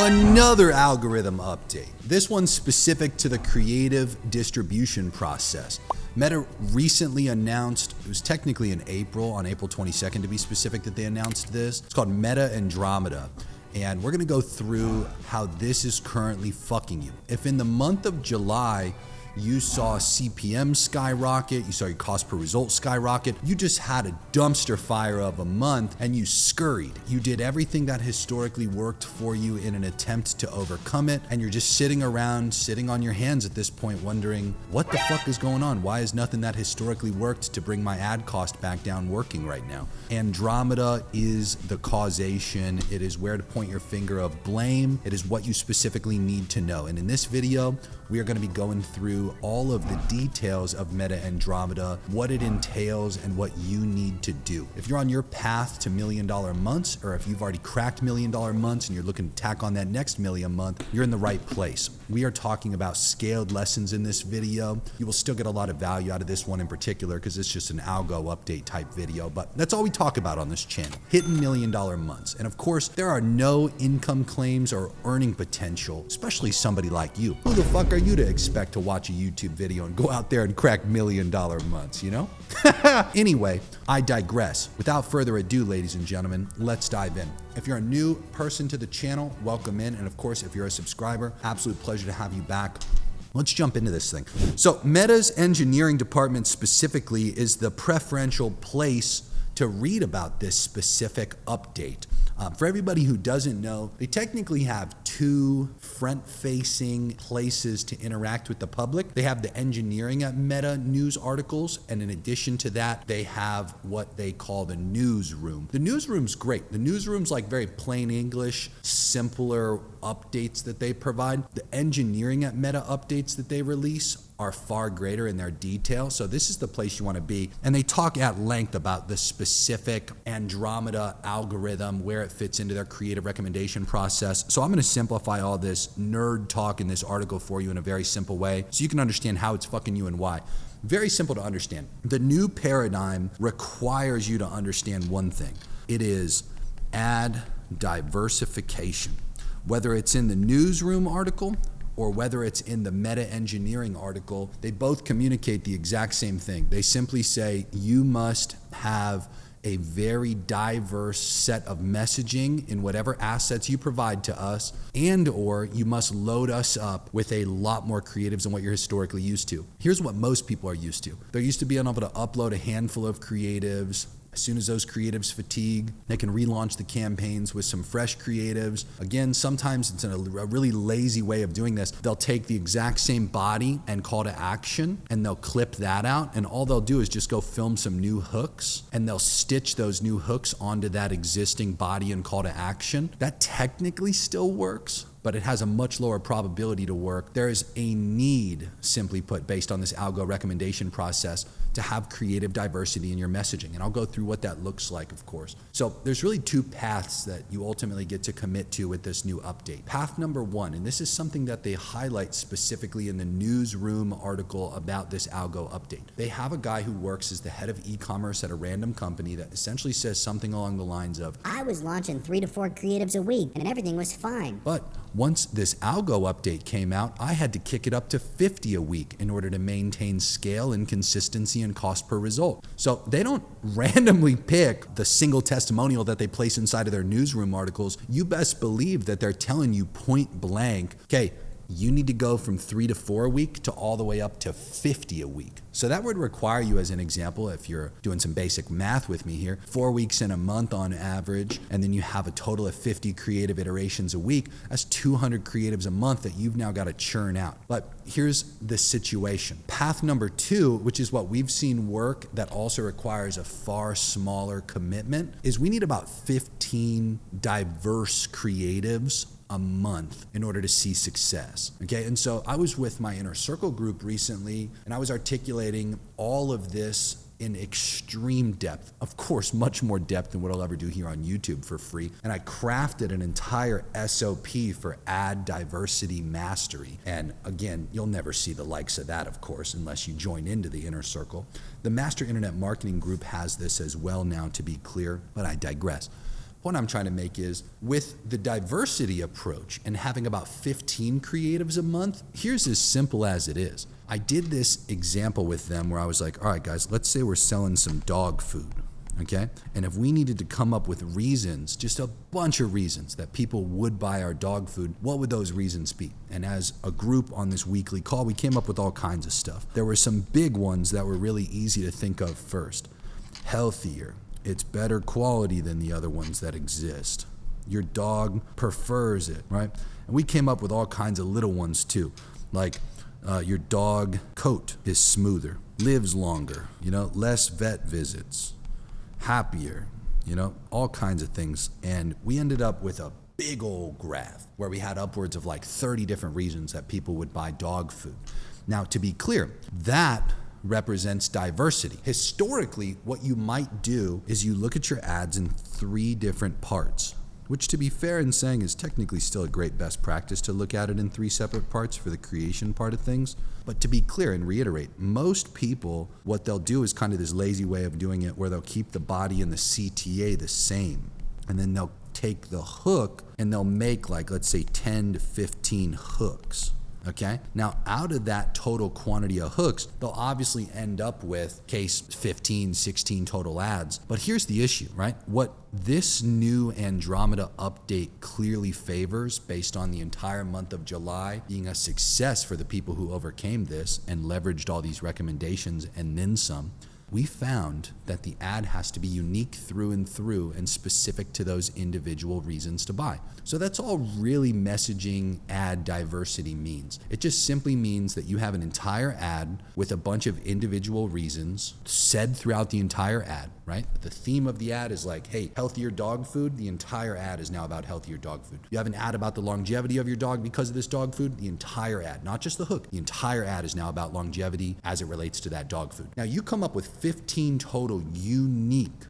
Another algorithm update. This one's specific to the creative distribution process. Meta recently announced, it was technically in April, on April 22nd to be specific, that they announced this. It's called Meta Andromeda. And we're gonna go through how this is currently fucking you. If in the month of July, you saw CPM skyrocket, you saw your cost per result skyrocket, you just had a dumpster fire of a month and you scurried. You did everything that historically worked for you in an attempt to overcome it, and you're just sitting around, sitting on your hands at this point wondering, what the fuck is going on? Why is nothing that historically worked to bring my ad cost back down working right now? Andromeda is the causation. It is where to point your finger of blame. It is what you specifically need to know. And in this video, we are going to be going through all of the details of Meta Andromeda, what it entails, and what you need to do. If you're on your path to $1 million months, or if you've already cracked $1 million months and you're looking to tack on that next million month, you're in the right place. We are talking about scaled lessons in this video. You will still get a lot of value out of this one in particular because it's just an algo update type video, but that's all we talk about on this channel, hitting $1 million months. And of course, there are no income claims or earning potential, especially somebody like you. Who the fuck are you to expect to watch a YouTube video and go out there and crack $1 million months, you know? Anyway, I digress. Without further ado, ladies and gentlemen, let's dive in. If you're a new person to the channel, welcome in. And of course, if you're a subscriber, absolute pleasure to have you back. Let's jump into this thing. So Meta's engineering department specifically is the preferential place to read about this specific update. For everybody who doesn't know, they technically have two front-facing places to interact with the public. They have the engineering at Meta news articles, and in addition to that, they have what they call the newsroom. The newsroom's great. The newsroom's like very plain English, simpler updates that they provide. The engineering at Meta updates that they release are far greater in their detail. So this is the place you want to be. And they talk at length about the specific Andromeda algorithm, where it fits into their creative recommendation process. So I'm going to simplify all this nerd talk in this article for you in a very simple way so you can understand how it's fucking you and why. Very simple to understand. The new paradigm requires you to understand one thing. It is ad diversification. Whether it's in the newsroom article or whether it's in the Meta engineering article, they both communicate the exact same thing. They simply say you must have a very diverse set of messaging in whatever assets you provide to us, and or you must load us up with a lot more creatives than what you're historically used to. Here's what most people are used to. They're used to being able to upload a handful of creatives. As soon as those creatives fatigue, they can relaunch the campaigns with some fresh creatives. Again, sometimes it's a really lazy way of doing this. They'll take the exact same body and call to action, and they'll clip that out, and all they'll do is just go film some new hooks, and they'll stitch those new hooks onto that existing body and call to action. That technically still works, but it has a much lower probability to work. There is a need, simply put, based on this algo recommendation process, to have creative diversity in your messaging. And I'll go through what that looks like, of course. So there's really two paths that you ultimately get to commit to with this new update. Path number one, and this is something that they highlight specifically in the newsroom article about this algo update. They have a guy who works as the head of e-commerce at a random company that essentially says something along the lines of, I was launching 3 to 4 creatives a week and everything was fine. But once this algo update came out, I had to kick it up to 50 a week in order to maintain scale and consistency and cost per result. So they don't randomly pick the single testimonial that they place inside of their newsroom articles. You best believe that they're telling you point blank, okay, you need to go from 3 to 4 a week to all the way up to 50 a week. So that would require you, as an example, if you're doing some basic math with me here, 4 weeks in a month on average, and then you have a total of 50 creative iterations a week. That's 200 creatives a month that you've now got to churn out. But here's the situation. Path number two, which is what we've seen work that also requires a far smaller commitment, is we need about 15 diverse creatives a month in order to see success. Okay, and so I was with my inner circle group recently, and I was articulating all of this in extreme depth. Of course, much more depth than what I'll ever do here on YouTube for free. And I crafted an entire SOP for ad diversity mastery. And again, you'll never see the likes of that, of course, unless you join into the inner circle. The Master Internet Marketing Group has this as well now, to be clear, but I digress. What I'm trying to make is with the diversity approach and having about 15 creatives a month, here's as simple as it is. I did this example with them where I was like, all right, guys, let's say we're selling some dog food. Okay? And if we needed to come up with reasons, just a bunch of reasons that people would buy our dog food, what would those reasons be? And as a group on this weekly call, we came up with all kinds of stuff. There were some big ones that were really easy to think of first. Healthier. It's better quality than the other ones that exist. Your dog prefers it, right? And we came up with all kinds of little ones too, like your dog coat is smoother, lives longer, less vet visits, happier, all kinds of things. And we ended up with a big old graph where we had upwards of like 30 different reasons that people would buy dog food. Now, to be clear, that represents diversity. Historically, what you might do is you look at your ads in 3 different parts, which, to be fair in saying, is technically still a great best practice to look at it in 3 separate parts for the creation part of things. But to be clear and reiterate, most people, what they'll do is kind of this lazy way of doing it where they'll keep the body and the CTA the same. And then they'll take the hook and they'll make like, let's say 10 to 15 hooks. Okay. Now, out of that total quantity of hooks, they'll obviously end up with case 15, 16 total ads. But here's the issue, right? What this new Andromeda update clearly favors, based on the entire month of July being a success for the people who overcame this and leveraged all these recommendations and then some, we found that the ad has to be unique through and through and specific to those individual reasons to buy. So that's all really messaging ad diversity means. It just simply means that you have an entire ad with a bunch of individual reasons said throughout the entire ad, right? The theme of the ad is like, hey, healthier dog food. The entire ad is now about healthier dog food. You have an ad about the longevity of your dog because of this dog food. The entire ad, not just the hook, the entire ad is now about longevity as it relates to that dog food. Now you come up with 15 total unique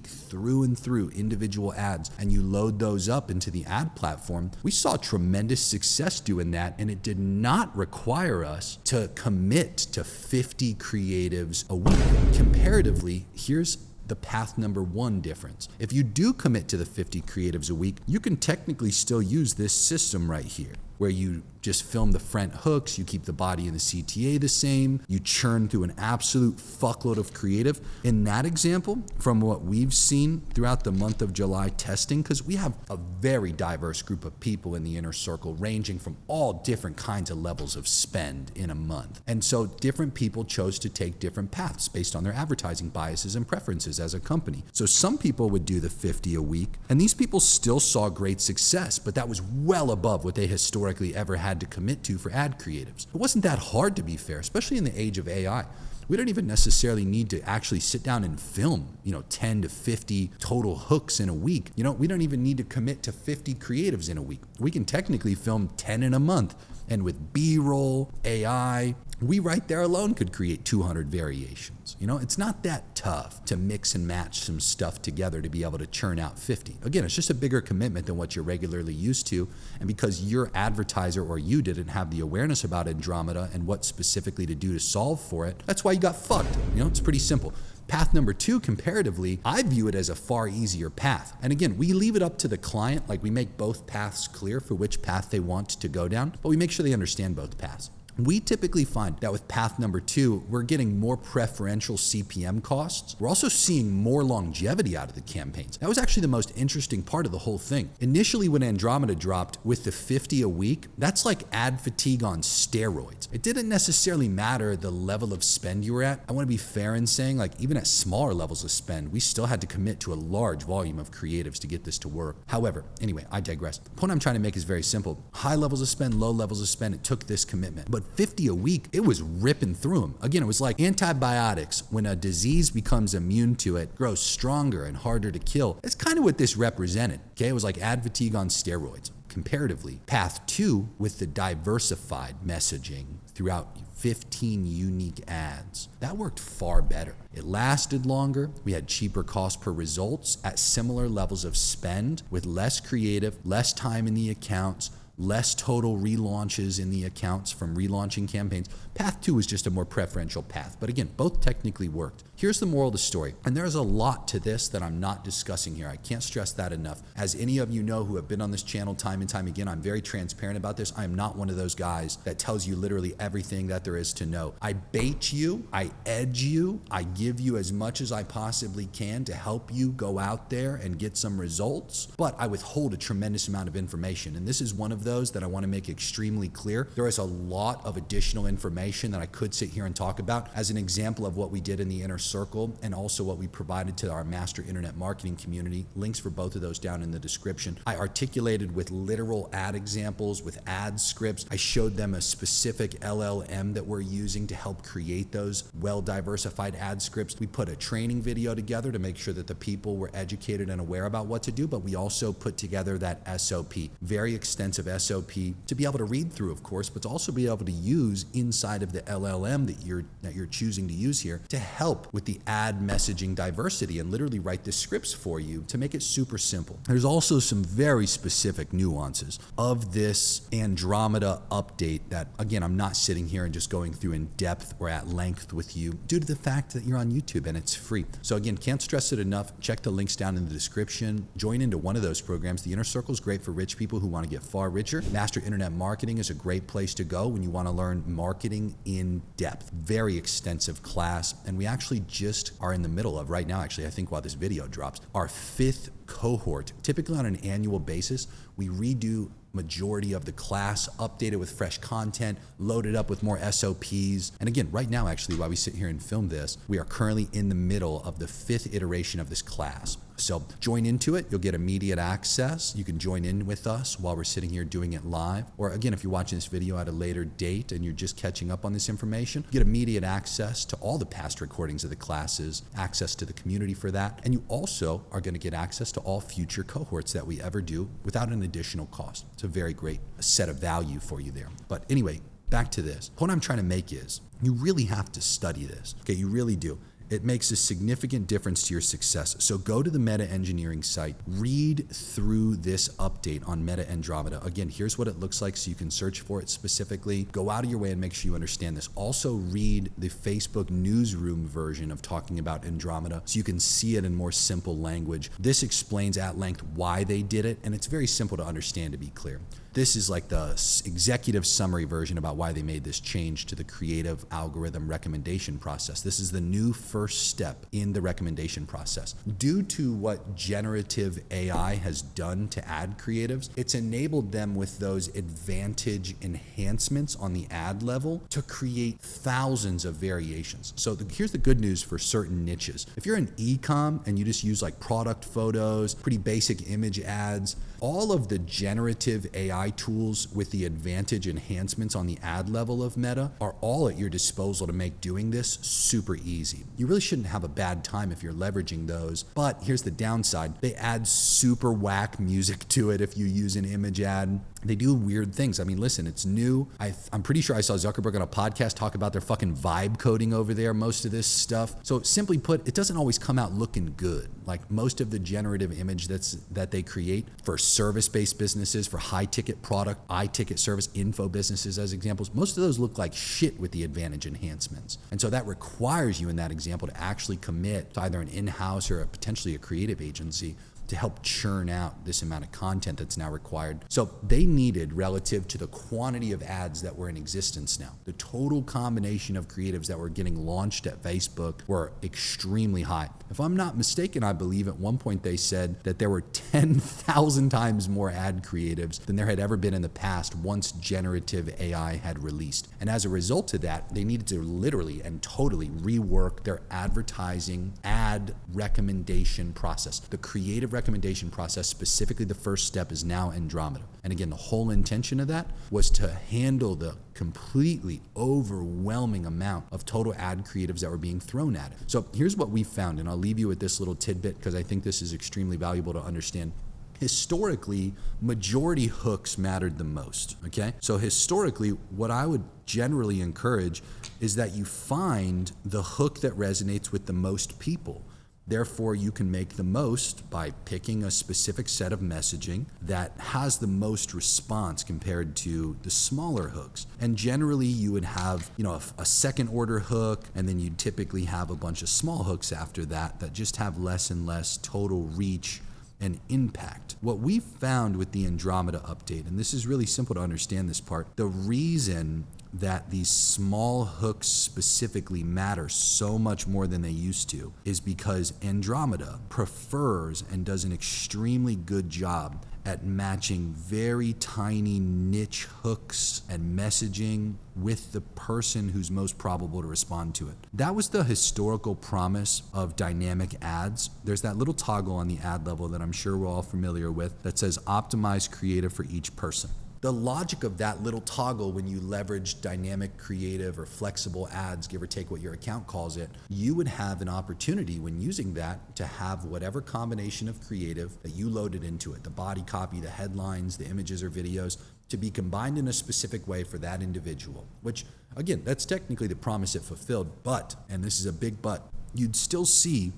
through and through individual ads, and you load those up into the ad platform. We saw tremendous success doing that, and it did not require us to commit to 50 creatives a week. Comparatively, here's the path number 1 difference. If you do commit to the 50 creatives a week, you can technically still use this system right here, where you just film the front hooks, you keep the body and the CTA the same, you churn through an absolute fuckload of creative. In that example, from what we've seen throughout the month of July testing, because we have a very diverse group of people in the inner circle ranging from all different kinds of levels of spend in a month. And so different people chose to take different paths based on their advertising biases and preferences as a company. So some people would do the 50 a week, and these people still saw great success, but that was well above what they historically ever had to commit to for ad creatives. It wasn't that hard, to be fair, especially in the age of AI. We don't even necessarily need to actually sit down and film, 10 to 50 total hooks in a week. We don't even need to commit to 50 creatives in a week. We can technically film 10 in a month. And with B-roll, AI, we right there alone could create 200 variations. It's not that tough to mix and match some stuff together to be able to churn out 50. Again, it's just a bigger commitment than what you're regularly used to. And because your advertiser or you didn't have the awareness about Andromeda and what specifically to do to solve for it, that's why you got fucked. It's pretty simple. Path number 2, comparatively, I view it as a far easier path. And again, we leave it up to the client, like we make both paths clear for which path they want to go down, but we make sure they understand both paths. We typically find that with path number 2, we're getting more preferential CPM costs. We're also seeing more longevity out of the campaigns. That was actually the most interesting part of the whole thing. Initially, when Andromeda dropped with the 50 a week, that's like ad fatigue on steroids. It didn't necessarily matter the level of spend you were at. I want to be fair in saying, like, even at smaller levels of spend, we still had to commit to a large volume of creatives to get this to work. However, anyway, I digress. The point I'm trying to make is very simple. High levels of spend, low levels of spend, it took this commitment. But 50 a week, it was ripping through them. Again, it was like antibiotics. When a disease becomes immune to it, grows stronger and harder to kill. That's kind of what this represented. Okay, it was like ad fatigue on steroids. Comparatively, path 2 with the diversified messaging throughout 15 unique ads. That worked far better. It lasted longer. We had cheaper cost per results at similar levels of spend with less creative, less time in the accounts, less total relaunches in the accounts from relaunching campaigns. Path 2 is just a more preferential path, but again, both technically worked. Here's the moral of the story, and there's a lot to this that I'm not discussing here. I can't stress that enough. As any of you know who have been on this channel time and time again, I'm very transparent about this. I am not one of those guys that tells you literally everything that there is to know. I bait you, I edge you, I give you as much as I possibly can to help you go out there and get some results, but I withhold a tremendous amount of information, and this is one of those that I want to make extremely clear. There is a lot of additional information that I could sit here and talk about as an example of what we did in the inner circle and also what we provided to our master internet marketing community. Links for both of those down in the description. I articulated with literal ad examples, with ad scripts. I showed them a specific LLM that we're using to help create those well-diversified ad scripts. We put a training video together to make sure that the people were educated and aware about what to do, but we also put together that SOP, very extensive SOP to be able to read through, of course, but to also be able to use inside of the LLM that you're choosing to use here to help with the ad messaging diversity and literally write the scripts for you to make it super simple. There's also some very specific nuances of this Andromeda update that, again, I'm not sitting here and just going through in depth or at length with you due to the fact that you're on YouTube and it's free. So again, can't stress it enough. Check the links down in the description. Join into one of those programs. The Inner Circle is great for rich people who want to get far richer. Master Internet Marketing is a great place to go when you want to learn marketing in depth. Very extensive class, and we actually just are in the middle of right now, actually, I think while this video drops, our 5th cohort. Typically on an annual basis, we redo majority of the class, updated with fresh content, loaded up with more SOPs. And again, right now, actually, while we sit here and film this, we are currently in the middle of the 5th iteration of this class. So join into it. You'll get immediate access. You can join in with us while we're sitting here doing it live. Or again, if you're watching this video at a later date and you're just catching up on this information, you get immediate access to all the past recordings of the classes, access to the community for that. And you also are going to get access to all future cohorts that we ever do without an additional cost. It's a very great set of value for you there. But anyway, back to this. What I'm trying to make is you really have to study this. Okay, you really do. It makes a significant difference to your success. So go to the Meta Engineering site, read through this update on Meta Andromeda. Again, here's what it looks like so you can search for it specifically. Go out of your way and make sure you understand this. Also read the Facebook newsroom version of talking about Andromeda so you can see it in more simple language. This explains at length why they did it, and it's very simple to understand, to be clear. This is like the executive summary version about why they made this change to the creative algorithm recommendation process. This is the new first step in the recommendation process. Due to what generative AI has done to ad creatives, it's enabled them with those advantage enhancements on the ad level to create thousands of variations. So here's the good news for certain niches. If you're an e-com and you just use like product photos, pretty basic image ads, all of the generative AI tools with the advantage enhancements on the ad level of Meta are all at your disposal to make doing this super easy. You really shouldn't have a bad time if you're leveraging those, but here's the downside. They add super whack music to it if you use an image ad. They do weird things. I mean, listen, it's new. I'm pretty sure I saw Zuckerberg on a podcast talk about their fucking vibe coding over there, most of this stuff. So simply put, it doesn't always come out looking good. Like most of the generative image that they create for service-based businesses, for high-ticket product, high-ticket service info businesses as examples, most of those look like shit with the advantage enhancements. And so that requires you in that example to actually commit to either an in-house or potentially a creative agency to help churn out this amount of content that's now required. So they needed, relative to the quantity of ads that were in existence now, the total combination of creatives that were getting launched at Facebook were extremely high. If I'm not mistaken, I believe at one point they said that there were 10,000 times more ad creatives than there had ever been in the past once generative AI had released. And as a result of that, they needed to literally and totally rework their advertising ad recommendation process. The creative recommendation process, specifically the first step, is now Andromeda. And again, the whole intention of that was to handle the completely overwhelming amount of total ad creatives that were being thrown at it. So here's what we found, and I'll leave you with this little tidbit because I think this is extremely valuable to understand. Historically, majority hooks mattered the most, okay? So historically, what I would generally encourage is that you find the hook that resonates with the most people. Therefore, you can make the most by picking a specific set of messaging that has the most response compared to the smaller hooks. And generally, you would have, a second order hook, and then you'd typically have a bunch of small hooks after that just have less and less total reach and impact. What we found with the Andromeda update, and this is really simple to understand this part, the reason that these small hooks specifically matter so much more than they used to is because Andromeda prefers and does an extremely good job at matching very tiny niche hooks and messaging with the person who's most probable to respond to it. That was the historical promise of dynamic ads. There's that little toggle on the ad level that I'm sure we're all familiar with that says optimize creative for each person. The logic of that little toggle, when you leverage dynamic creative or flexible ads, give or take what your account calls it, you would have an opportunity when using that to have whatever combination of creative that you loaded into it, the body copy, the headlines, the images or videos, to be combined in a specific way for that individual, which again, that's technically the promise it fulfilled, but, and this is a big but, you'd still see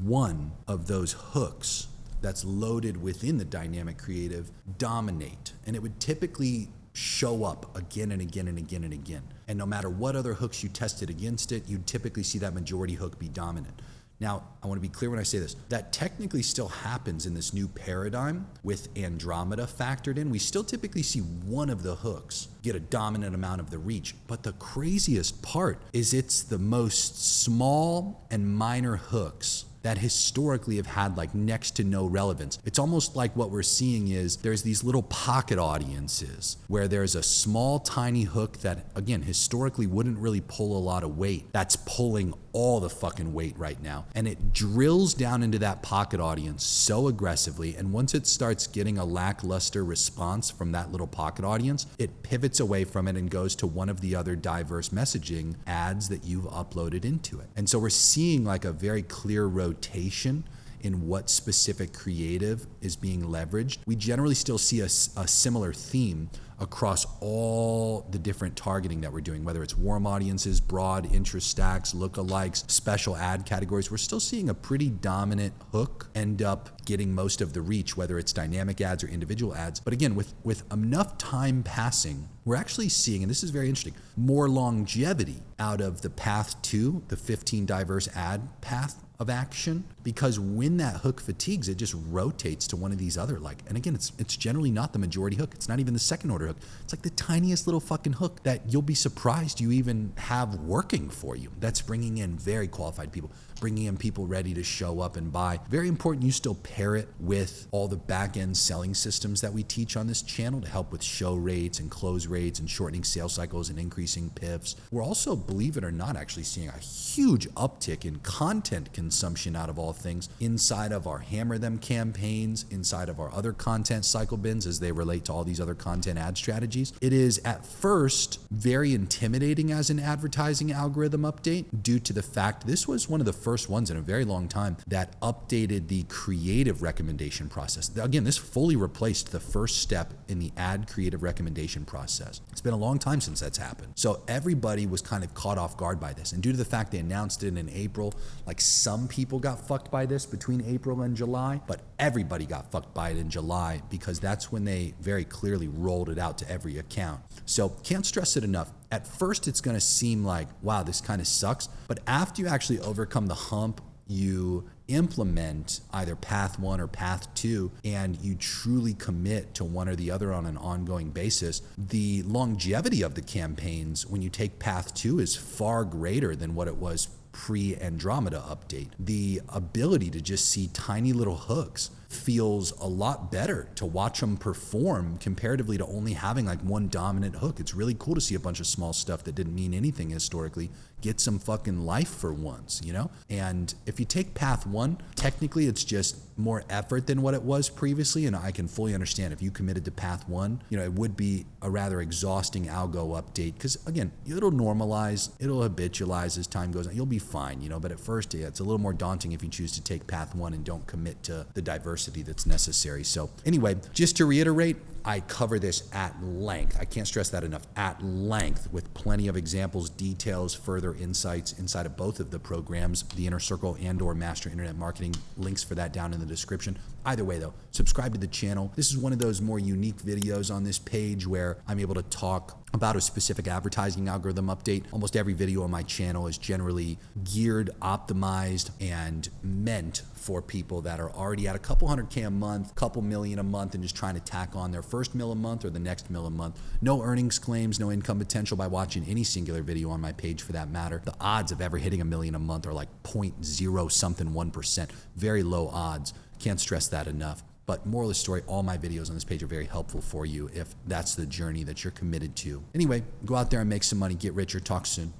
one of those hooks that's loaded within the dynamic creative dominate. And it would typically show up again and again and again and again. And no matter what other hooks you tested against it, you'd typically see that majority hook be dominant. Now, I want to be clear when I say this, that technically still happens in this new paradigm with Andromeda factored in. We still typically see one of the hooks get a dominant amount of the reach. But the craziest part is it's the most small and minor hooks that historically have had like next to no relevance. It's almost like what we're seeing is there's these little pocket audiences where there's a small tiny hook that, again, historically wouldn't really pull a lot of weight. That's pulling all the fucking weight right now. And it drills down into that pocket audience so aggressively. And once it starts getting a lackluster response from that little pocket audience, it pivots away from it and goes to one of the other diverse messaging ads that you've uploaded into it. And so we're seeing like a very clear rotation in what specific creative is being leveraged. We generally still see a similar theme across all the different targeting that we're doing, whether it's warm audiences, broad interest stacks, lookalikes, special ad categories. We're still seeing a pretty dominant hook end up getting most of the reach, whether it's dynamic ads or individual ads. But again, with enough time passing, we're actually seeing, and this is very interesting, more longevity out of the path to the 15 diverse ad path of action, because when that hook fatigues, it just rotates to one of these other, and again, it's generally not the majority hook. It's not even the second order hook. It's like the tiniest little fucking hook that you'll be surprised you even have working for you. That's bringing in very qualified people, bringing in people ready to show up and buy. Very important you still pair it with all the back-end selling systems that we teach on this channel to help with show rates and close rates and shortening sales cycles and increasing PIFs. We're also, believe it or not, actually seeing a huge uptick in content consumption out of all things inside of our Hammer Them campaigns, inside of our other content cycle bins as they relate to all these other content ad strategies. It is at first very intimidating as an advertising algorithm update due to the fact this was one of the first ones in a very long time that updated the creative recommendation process. Again, this fully replaced the first step in the ad creative recommendation process. It's been a long time since that's happened. So everybody was kind of caught off guard by this. And due to the fact they announced it in April, like some people got fucked by this between April and July, but everybody got fucked by it in July because that's when they very clearly rolled it out to every account. So can't stress it enough. At first, it's going to seem like, wow, this kind of sucks. But after you actually overcome the hump, you implement either path 1 or path 2, and you truly commit to one or the other on an ongoing basis, the longevity of the campaigns when you take path 2 is far greater than what it was pre-Andromeda update. The ability to just see tiny little hooks feels a lot better to watch them perform comparatively to only having like one dominant hook. It's really cool to see a bunch of small stuff that didn't mean anything historically get some fucking life for once, you know? And if you take path 1, technically it's just more effort than what it was previously, and I can fully understand if you committed to path 1, you know, it would be a rather exhausting algo update because again, it'll normalize, it'll habitualize as time goes on. You'll be fine, you know, but at first it's a little more daunting if you choose to take path one and don't commit to the diversity that's necessary. So anyway, just to reiterate, I cover this at length. I can't stress that enough, at length, with plenty of examples, details, further insights inside of both of the programs, the Inner Circle and/or Master Internet Marketing. Links for that down in the description. Either way though, subscribe to the channel. This is one of those more unique videos on this page where I'm able to talk about a specific advertising algorithm update. Almost every video on my channel is generally geared, optimized, and meant for people that are already at a couple $100K a month, couple million a month, and just trying to tack on their first mil a month or the next mil a month. No earnings claims, no income potential by watching any singular video on my page for that matter. The odds of ever hitting $1 million a month are like 0.0 something 1%. Very low odds. Can't stress that enough. But moral of the story, all my videos on this page are very helpful for you if that's the journey that you're committed to. Anyway, go out there and make some money, get rich, or talk soon.